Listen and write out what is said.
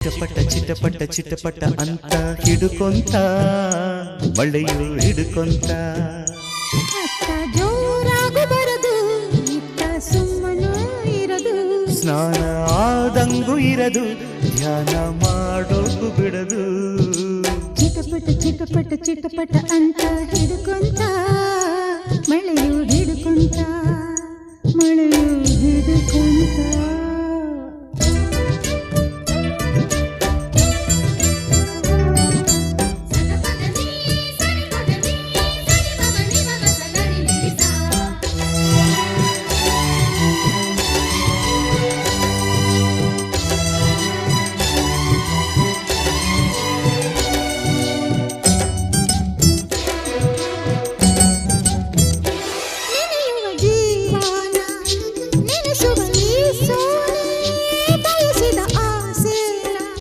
ಚಿಟಪಟ ಚಿಟಪಟ ಅಂತ ಹಿಡುಕೊಂತ ಮಳೆಯು ಹಿಡುಕೊಂತ ಅತ್ತ ಜೋರಾಗು ಬರದು ಇತ್ತ ಸುಮ್ಮನೂ ಇರದು ಸ್ನಾನ ಆದಂಗೂ ಇರದು ಧ್ಯಾನ ಮಾಡೋಕು ಬಿಡದು ಚಿಟಪಟ ಚಿಟಪಟ ಚಿಟಪಟ ಅಂತ ಹಿಡುಕೊಂತ ಮಳೆಯು ಹಿಡುಕೊಂತ ಮಳೆಯು ಹಿಡುಕೊಂತ